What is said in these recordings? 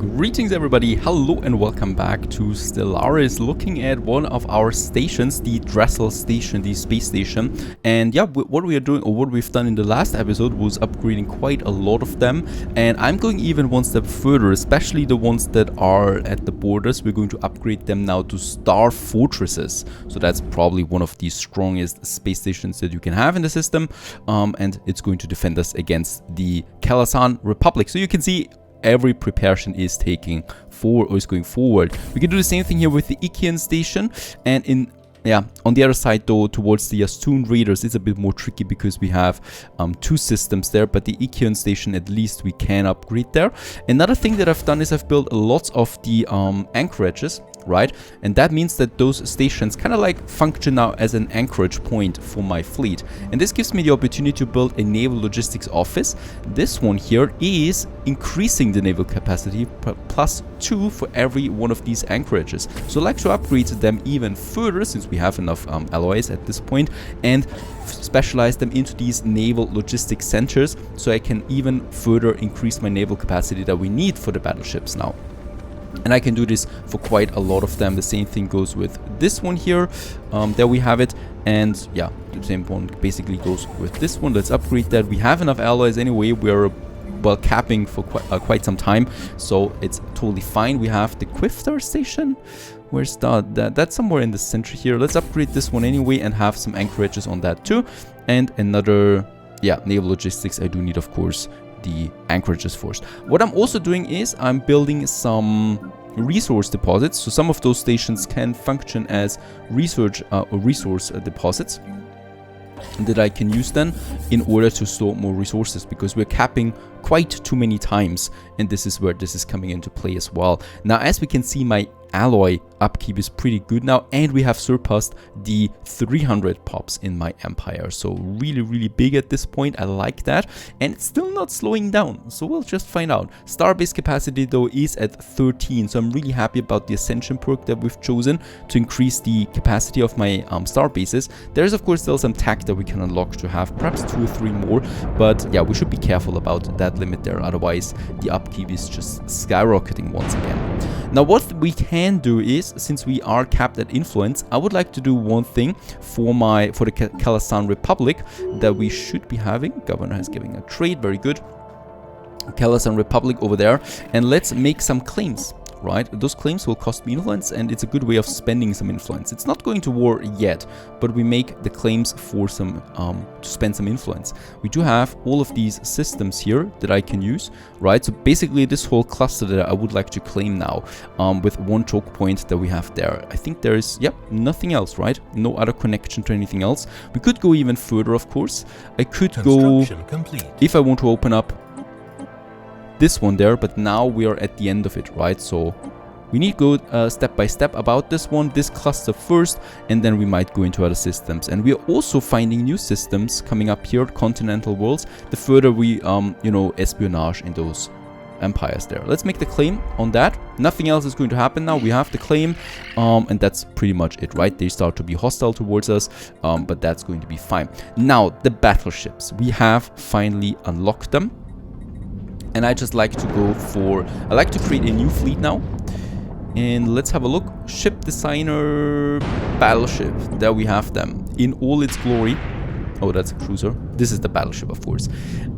Greetings everybody, hello and welcome back to Stellaris, looking at one of our stations, the Dressel station, the space station. And yeah, what we are doing, or what we've done in the last episode, was upgrading quite a lot of them. And I'm going even one step further, especially the ones that are at the borders. We're going to upgrade them now to star fortresses. So that's probably one of the strongest space stations that you can have in the system. And it's going to defend us against the Galactic Republic. So you can see every preparation is taking forward or is going forward. We can do the same thing here with the YASTUN station, and on the other side though, towards the YASTUN raiders, it's a bit more tricky because we have two systems there, but the YASTUN station at least we can upgrade there. Another thing that I've done is I've built lots of the anchorages, right? And that means that those stations kind of like function now as an anchorage point for my fleet. And this gives me the opportunity to build a naval logistics office. This one here is increasing the naval capacity +2 for every one of these anchorages. So I'd like to upgrade them even further, since we have enough alloys at this point, and specialize them into these naval logistics centers, so I can even further increase my naval capacity that we need for the battleships now. And I can do this for quite a lot of them. The same thing goes with this one here. There we have it. And yeah, the same one basically goes with this one. Let's upgrade that. We have enough alloys anyway. We're well capping for quite some time, so it's totally fine. We have the Quifter station. Where's that's somewhere in the center here. Let's upgrade this one anyway and have some anchorages on that too. And another, yeah, naval logistics. I do need, of course, the anchorages first. What I'm also doing is I'm building some resource deposits, so some of those stations can function as research or resource deposits that I can use then in order to store more resources, because we're capping quite too many times, and this is where this is coming into play as well. Now, as we can see, my alloy upkeep is pretty good now, and we have surpassed the 300 pops in my empire, so really big at this point. I like that, and it's still not slowing down, so we'll just find out. Starbase capacity though is at 13, so I'm really happy about the Ascension perk that we've chosen to increase the capacity of my star bases. There's of course still some tech that we can unlock to have perhaps 2 or 3 more, but yeah, we should be careful about that limit there, otherwise the upkeep is just skyrocketing once again. Now what we can do is, since we are capped at influence, I would like to do one thing for the Galactic Republic that we should be having. Governor has given a trade, very good. Galactic Republic over there, and let's make some claims. Right, those claims will cost me influence, and it's a good way of spending some influence. It's not going to war yet, but we make the claims for some to spend some influence. We do have all of these systems here that I can use, right? So basically this whole cluster that I would like to claim now, with 1 choke point that we have there. I think there is, yep, nothing else, right? No other connection to anything else. We could go even further, of course. I could go, if I want to open up this one there, but now we are at the end of it, right? So we need to go step by step about this one, this cluster first, and then we might go into other systems. And we are also finding new systems coming up here, continental worlds, the further we espionage in those empires there. Let's make the claim on that. Nothing else is going to happen now. We have the claim, and that's pretty much it, right? They start to be hostile towards us, but that's going to be fine. Now the battleships, we have finally unlocked them. And I just like to go for, I like to create a new fleet now. And let's have a look. Ship designer battleship. There we have them in all its glory. Oh, that's a cruiser. This is the battleship, of course.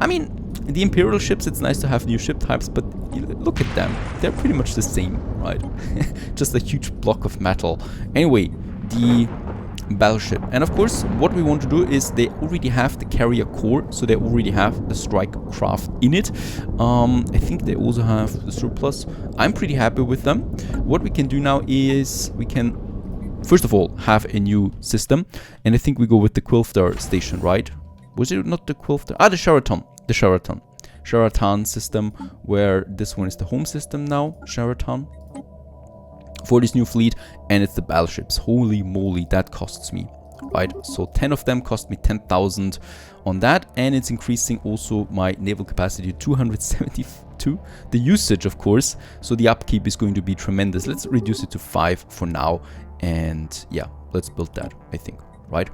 I mean, the Imperial ships, it's nice to have new ship types, but look at them. They're pretty much the same, right? Just a huge block of metal. Anyway, the battleship, and of course what we want to do is they already have the carrier core, so they already have the strike craft in it. I think they also have the surplus. I'm pretty happy with them. What we can do now is we can first of all have a new system, and I think we go with the Quilter station, right? Was it not the Quilter? The Sheraton system, where this one is the home system now, Sheraton, for this new fleet, and it's the battleships. Holy moly, that costs me, right? So 10 of them cost me 10,000 on that, and it's increasing also my naval capacity to 272. The usage, of course, so the upkeep is going to be tremendous. Let's reduce it to 5 for now, and yeah, let's build that, I think, right?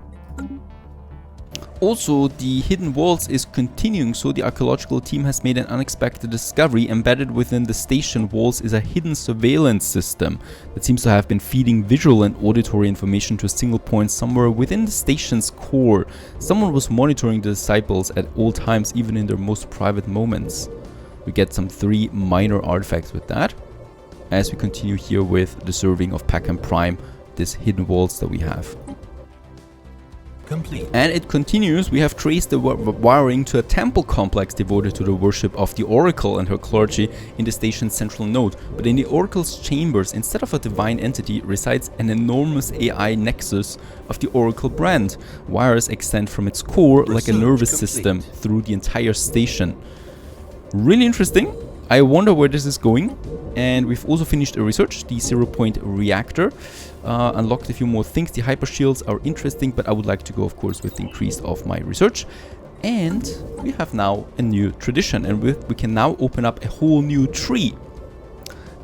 Also, the hidden walls is continuing, so the archaeological team has made an unexpected discovery. Embedded within the station walls is a hidden surveillance system that seems to have been feeding visual and auditory information to a single point somewhere within the station's core. Someone was monitoring the disciples at all times, even in their most private moments. We get some 3 minor artifacts with that, as we continue here with the surveying of Packham Prime, this hidden walls that we have. Complete. And it continues. We have traced the wiring to a temple complex devoted to the worship of the Oracle and her clergy in the station's central node. But in the Oracle's chambers, instead of a divine entity, resides an enormous AI nexus of the Oracle brand. Wires extend from its core like a nervous system through the entire station. Really interesting. I wonder where this is going. And we've also finished a research, the 0-point reactor. Unlocked a few more things. The hyper shields are interesting, but I would like to go, of course, with the increase of my research. And we have now a new tradition, and we can now open up a whole new tree.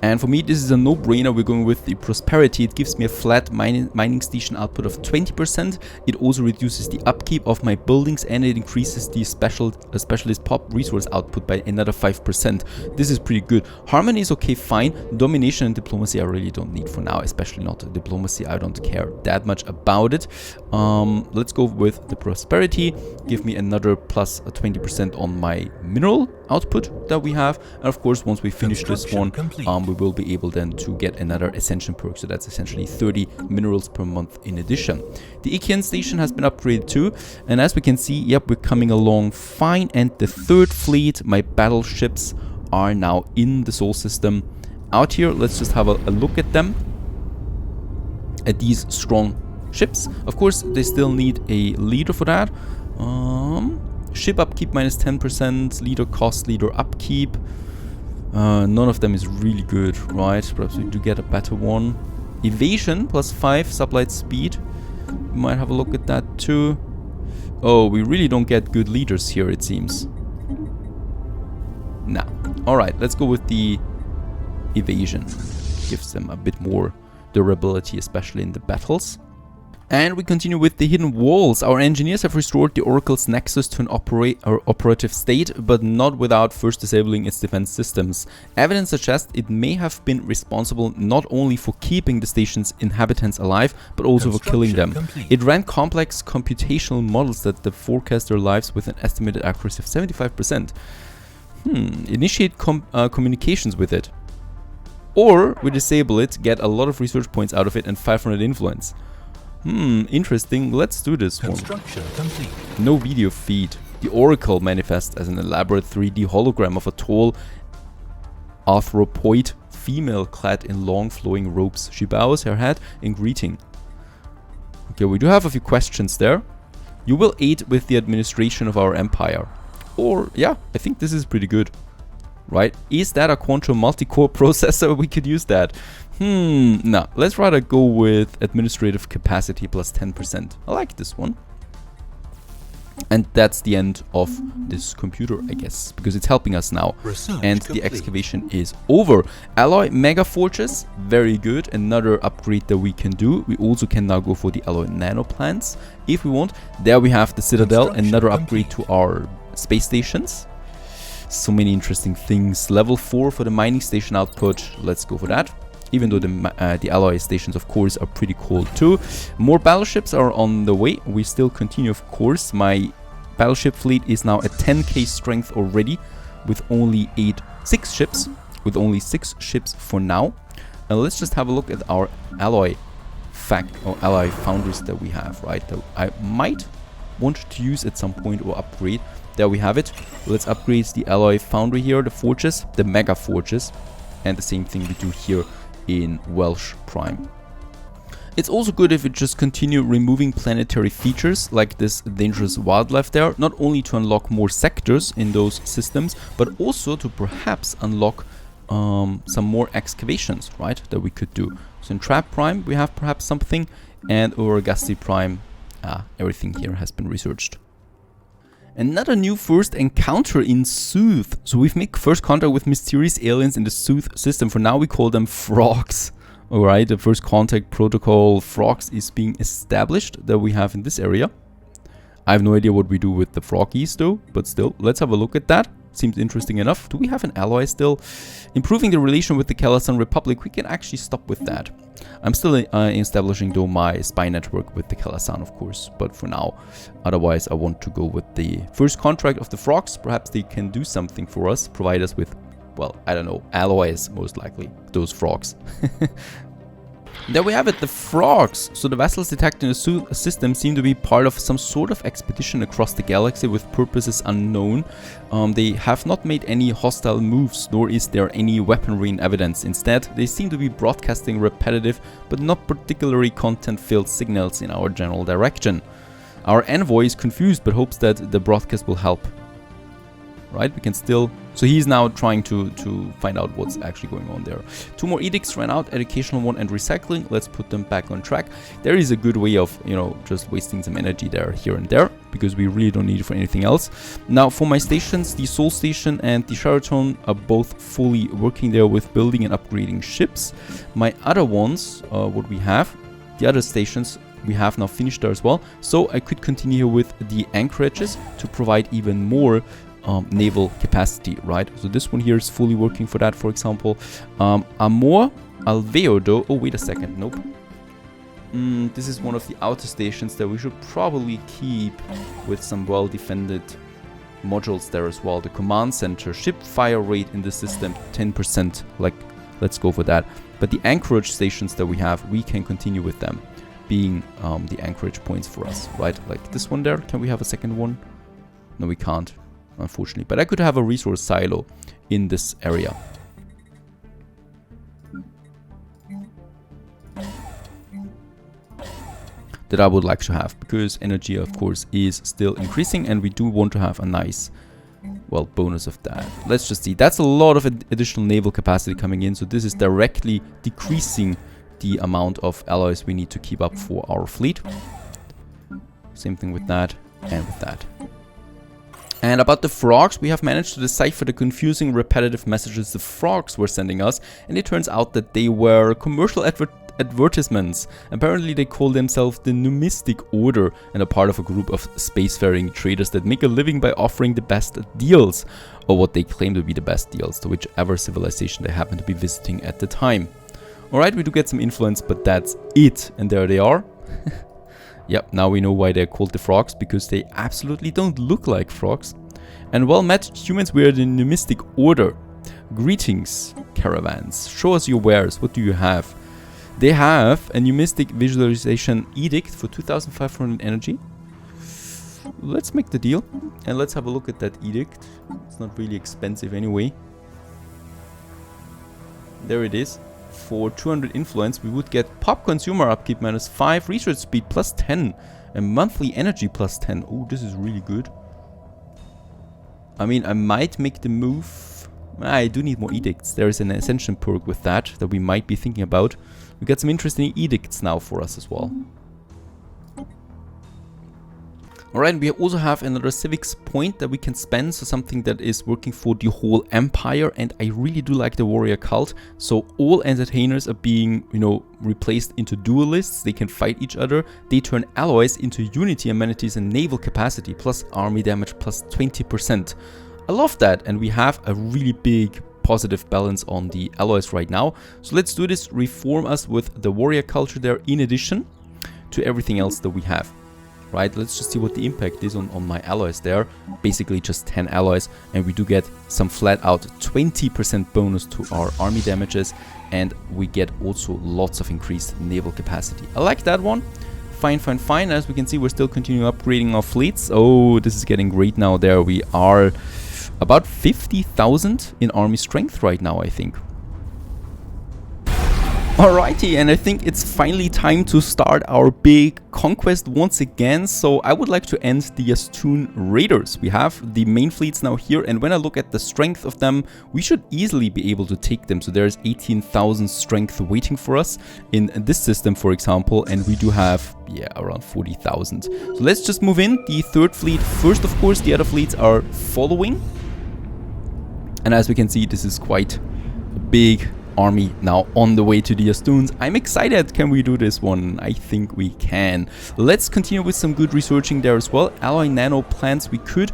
And for me, this is a no-brainer. We're going with the prosperity. It gives me a flat mining station output of 20%. It also reduces the upkeep of my buildings, and it increases the specialist pop resource output by another 5%. This is pretty good. Harmony is okay, fine. Domination and diplomacy I really don't need for now, especially not diplomacy. I don't care that much about it. Let's go with the prosperity. Give me another plus 20% on my mineral output that we have. And of course, once we finish this one, we will be able then to get another ascension perk. So that's essentially 30 minerals per month in addition. The Ikian station has been upgraded too. And as we can see, yep, we're coming along fine. And the third fleet, my battleships, are now in the Sol system. Out here, let's just have a look at them. At these strong ships. Of course, they still need a leader for that. Ship upkeep minus 10%, leader cost, leader upkeep. None of them is really good, right? Perhaps we do get a better one. Evasion plus 5, sublight speed. We might have a look at that too. Oh, we really don't get good leaders here, it seems. Nah. Alright, let's go with the evasion. Gives them a bit more durability, especially in the battles. And we continue with the hidden walls. Our engineers have restored the Oracle's nexus to an operative state, but not without first disabling its defense systems. Evidence suggests it may have been responsible not only for keeping the station's inhabitants alive, but also for killing them. It ran complex computational models that forecast their lives with an estimated accuracy of 75%. Initiate communications with it. Or we disable it, get a lot of research points out of it, and 500 influence. Interesting. Let's do this one. Complete. No video feed. The Oracle manifests as an elaborate 3D hologram of a tall arthropoid female clad in long flowing robes. She bows her head in greeting. Okay, we do have a few questions there. You will aid with the administration of our empire. Or, yeah, I think this is pretty good. Right? Is that a quantum multi-core processor? We could use that. No, let's rather go with administrative capacity plus 10%. I like this one. And that's the end of this computer, I guess, because it's helping us now. And the excavation is over. Alloy Mega Fortress, very good. Another upgrade that we can do. We also can now go for the alloy nano plants if we want. There we have the Citadel, another upgrade to our space stations. So many interesting things. Level 4 for the mining station output. Let's go for that. Even though the alloy stations, of course, are pretty cool too. More battleships are on the way. We still continue, of course. My battleship fleet is now at 10k strength already, with only 6 ships. With only 6 ships for now. And let's just have a look at our alloy foundries that we have, right? That I might want to use at some point or upgrade. There we have it. Let's upgrade the alloy foundry here, the forges, the mega forges, and the same thing we do here in Welsh Prime. It's also good if we just continue removing planetary features like this dangerous wildlife there, not only to unlock more sectors in those systems, but also to perhaps unlock some more excavations, right, that we could do. So in Trap Prime we have perhaps something, and over Gasti Prime, everything here has been researched. Another new first encounter in Sooth. So we've made first contact with mysterious aliens in the Sooth system. For now we call them frogs. Alright, the first contact protocol frogs is being established that we have in this area. I have no idea what we do with the froggies though, but still, let's have a look at that. Seems interesting enough. Do we have an ally still? Improving the relation with the Calasan Republic. We can actually stop with that. I'm still establishing though my spy network with the Calasan, of course. But for now, otherwise I want to go with the first contract of the frogs. Perhaps they can do something for us. Provide us with, well, I don't know, alloys most likely. Those frogs. There we have it, the frogs. So the vessels detected in the system seem to be part of some sort of expedition across the galaxy with purposes unknown. They have not made any hostile moves, nor is there any weaponry in evidence. Instead, they seem to be broadcasting repetitive but not particularly content-filled signals in our general direction. Our envoy is confused but hopes that the broadcast will help. Right, we can still... So he's now trying to find out what's actually going on there. 2 more edicts ran out, educational one and recycling. Let's put them back on track. There is a good way of, you know, just wasting some energy there, here and there, because we really don't need it for anything else. Now, for my stations, the Sol Station and the Sheraton are both fully working there with building and upgrading ships. My other ones, what we have, the other stations, we have now finished there as well. So I could continue with the anchorages to provide even more naval capacity, right? So this one here is fully working for that, for example. Amor, Alveo though, oh wait a second, nope. This is one of the outer stations that we should probably keep with some well-defended modules there as well. The command center, ship fire rate in the system, 10%, like, let's go for that. But the anchorage stations that we have, we can continue with them being the anchorage points for us, right? Like this one there, can we have a second one? No, we can't, unfortunately, but I could have a resource silo in this area. That I would like to have, because energy, of course, is still increasing, and we do want to have a nice, well, bonus of that. Let's just see. That's a lot of additional naval capacity coming in, so this is directly decreasing the amount of alloys we need to keep up for our fleet. Same thing with that and with that. And about the frogs, we have managed to decipher the confusing repetitive messages the frogs were sending us, and it turns out that they were commercial advertisements. Apparently they call themselves the Numistic Order and are part of a group of spacefaring traders that make a living by offering the best deals, or what they claim to be the best deals, to whichever civilization they happen to be visiting at the time. Alright, we do get some influence, but that's it. And there they are. Yep, now we know why they're called the frogs, because they absolutely don't look like frogs. And well met, humans, we are the Numistic Order. Greetings, caravans. Show us your wares. What do you have? They have a Numistic Visualization Edict for 2,500 energy. Let's make the deal. And let's have a look at that edict. It's not really expensive anyway. There it is. For 200 influence, we would get pop consumer upkeep -5, research speed +10, and monthly energy +10. Oh, this is really good. I mean, I might make the move. I do need more edicts. There is an ascension perk with that we might be thinking about. We got some interesting edicts now for us as well. Alright, we also have another civics point that we can spend, so something that is working for the whole empire, and I really do like the warrior cult. So all entertainers are being, you know, replaced into duelists. They can fight each other. They turn alloys into unity amenities and naval capacity, plus army damage plus 20%. I love that, and we have a really big positive balance on the alloys right now. So let's do this, reform us with the warrior culture there in addition to everything else that we have. Right, let's just see what the impact is on my alloys there. Basically just 10 alloys, and we do get some flat out 20% bonus to our army damages, and we get also lots of increased naval capacity. I like that one. Fine, fine, fine. As we can see, we're still continuing upgrading our fleets. Oh, this is getting great now. There we are about 50,000 in army strength right now, I think. Alrighty, and I think it's finally time to start our big conquest once again. So I would like to end the YASTUN raiders. We have the main fleets now here, and when I look at the strength of them, we should easily be able to take them. So there's 18,000 strength waiting for us in this system, for example, and we do have, yeah, around 40,000. So let's just move in the third fleet first, of course. The other fleets are following. And as we can see, this is quite a big army now on the way to the YASTUNs. I'm excited. Can we do this one? I think we can. Let's continue with some good researching there as well. Alloy nano plants we could.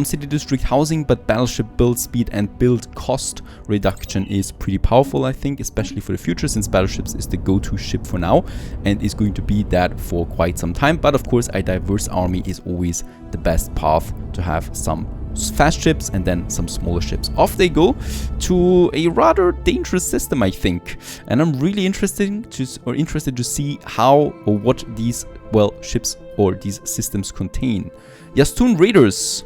City district housing, but battleship build speed and build cost reduction is pretty powerful, I think, especially for the future, since battleships is the go-to ship for now and is going to be that for quite some time. But of course, a diverse army is always the best path to have some fast ships and then some smaller ships. Off they go to a rather dangerous system, I think, and I'm really interested to see how or what these, well, ships or these systems contain. YASTUN raiders.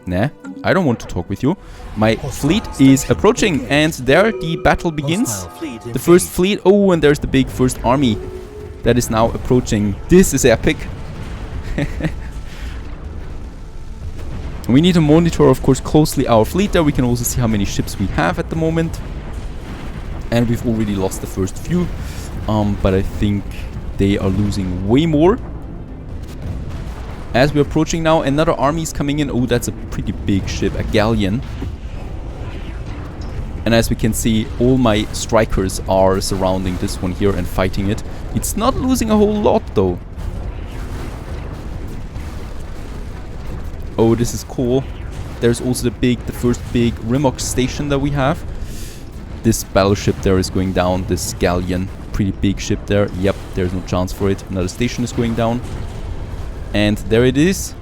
Nah, I don't want to talk with you. My fleet is approaching, and there the battle begins. The first fleet. Oh, and there's the big first army that is now approaching. This is epic. We need to monitor, of course, closely our fleet there. We can also see how many ships we have at the moment. And we've already lost the first few. But I think they are losing way more. As we're approaching now, another army is coming in. Oh, that's a pretty big ship, a galleon. And as we can see, all my strikers are surrounding this one here and fighting it. It's not losing a whole lot, though. Oh, this is cool. There's also the first big Rimox station that we have. This battleship there is going down, this galleon. Pretty big ship there. Yep, there's no chance for it. Another station is going down. And there it is.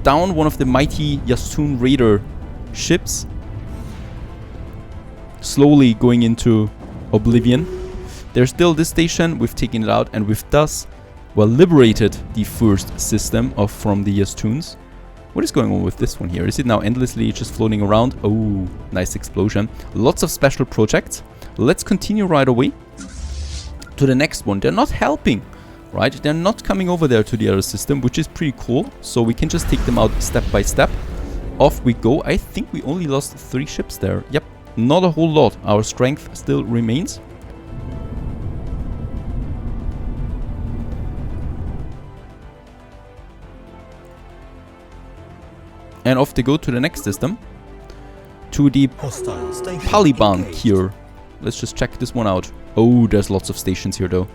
Down one of the mighty YASTUN raider ships. Slowly going into oblivion. There's still this station. We've taken it out and we've thus, well, liberated the first system from the YASTUNs. What is going on with this one here? Is it now endlessly just floating around? Oh, nice explosion. Lots of special projects. Let's continue right away to the next one. They're not helping, right? They're not coming over there to the other system, which is pretty cool. So we can just take them out step by step. Off we go. I think we only lost 3 ships there. Yep, not a whole lot. Our strength still remains. And off they go to the next system. To the Paliban here. Let's just check this one out. Oh, there's lots of stations here though.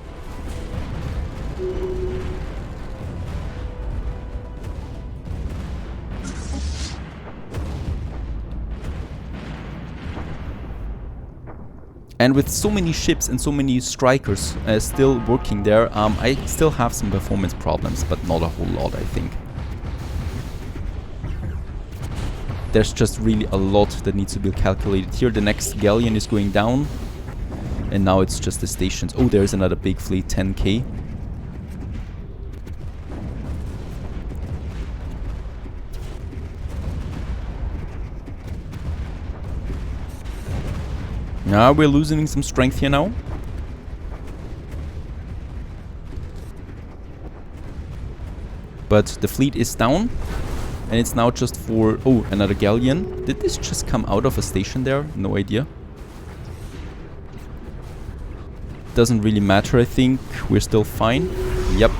And with so many ships and so many strikers still working there, I still have some performance problems, but not a whole lot, I think. There's just really a lot that needs to be calculated here. The next galleon is going down. And now it's just the stations. Oh, there's another big fleet, 10k. Now we're losing some strength here now. But the fleet is down. And it's now just for... Oh, another galleon. Did this just come out of a station there? No idea. Doesn't really matter, I think. We're still fine. Yep.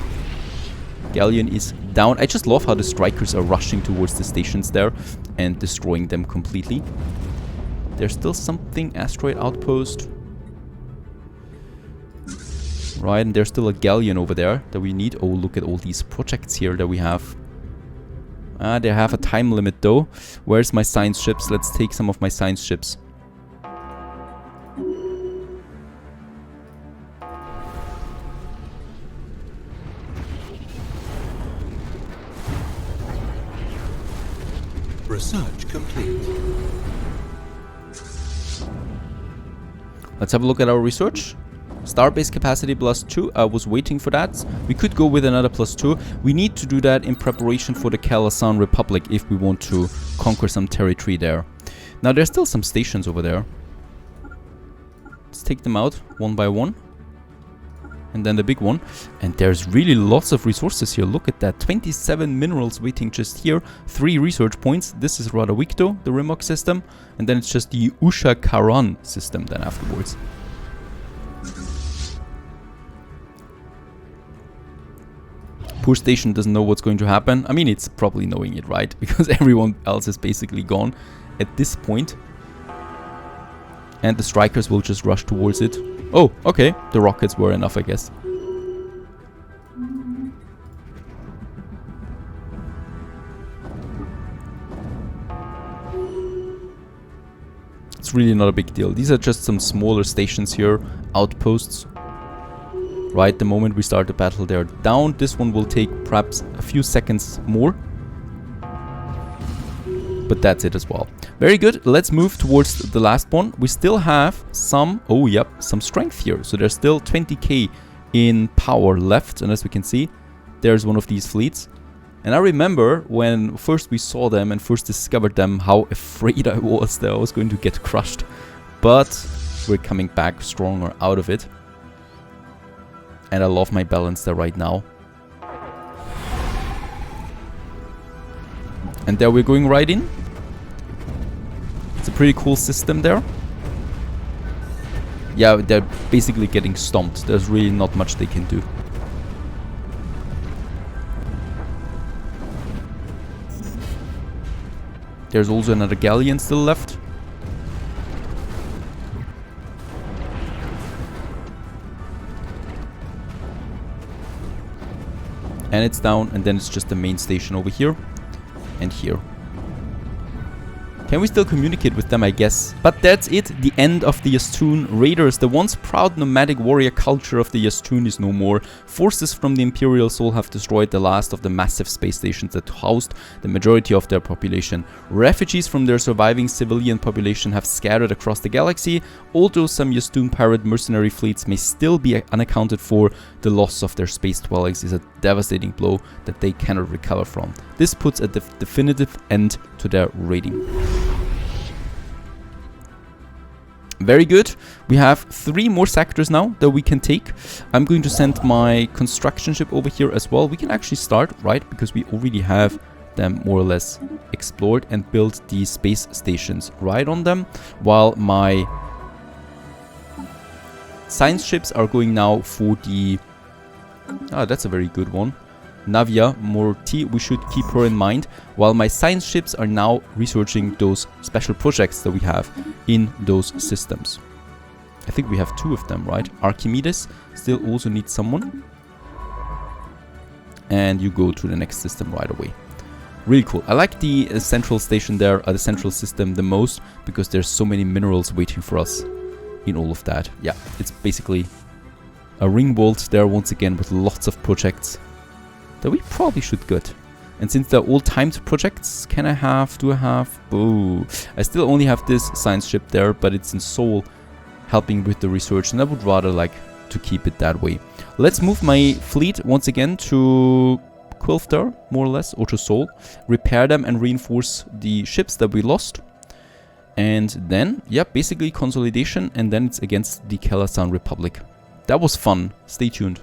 Galleon is down. I just love how the strikers are rushing towards the stations there and destroying them completely. There's still something, asteroid outpost. Right, and there's still a galleon over there that we need. Oh, look at all these projects here that we have. They have a time limit though. Where's my science ships? Let's take some of my science ships. Research complete. Let's have a look at our research. Starbase capacity +2. I was waiting for that. We could go with another +2. We need to do that in preparation for the Calasan Republic if we want to conquer some territory there. Now there's still some stations over there. Let's take them out one by one. And then the big one. And there's really lots of resources here. Look at that. 27 minerals waiting just here. 3 research points. This is rather weak though, the Rimox system. And then it's just the Usha Karan system then afterwards. Poor station doesn't know what's going to happen. I mean, it's probably knowing it, right? Because everyone else is basically gone at this point. And the strikers will just rush towards it. Oh, okay. The rockets were enough, I guess. It's really not a big deal. These are just some smaller stations here, outposts. Right, the moment we start the battle, they're down. This one will take perhaps a few seconds more. But that's it as well. Very good. Let's move towards the last one. We still have some, oh yep, some strength here. So there's still 20k in power left. And as we can see, there's one of these fleets. And I remember when first we saw them and first discovered them, how afraid I was that I was going to get crushed. But we're coming back stronger out of it. And I love my balance there right now. And there we're going right in. It's a pretty cool system there. Yeah, they're basically getting stomped. There's really not much they can do. There's also another galleon still left. And it's down, and then it's just the main station over here and here. Can we still communicate with them, I guess? But that's it, the end of the YASTUN raiders. The once proud nomadic warrior culture of the YASTUN is no more. Forces from the Imperial Soul have destroyed the last of the massive space stations that housed the majority of their population. Refugees from their surviving civilian population have scattered across the galaxy. Although some YASTUN pirate mercenary fleets may still be unaccounted for, the loss of their space dwellings is a devastating blow that they cannot recover from. This puts a definitive end to their raiding. Very good. We have 3 more sectors now that we can take. I'm going to send my construction ship over here as well. We can actually start, right? Because we already have them more or less explored and built the space stations right on them. While my science ships are going now for the... Ah, that's a very good one. Navia Morti, we should keep her in mind, while my science ships are now researching those special projects that we have in those systems. I think we have 2 of them, right? Archimedes still also needs someone. And you go to the next system right away. Really cool. I like the central station there, the central system the most, because there's so many minerals waiting for us in all of that. Yeah, it's basically a ring world there once again with lots of projects that we probably should get. And since they're all timed projects, do I have? Oh, I still only have this science ship there, but it's in Seoul helping with the research, and I would rather like to keep it that way. Let's move my fleet once again to Quilfter, more or less, or to Seoul. Repair them and reinforce the ships that we lost. And then, yeah, basically consolidation, and then it's against the Kelasan Republic. That was fun. Stay tuned.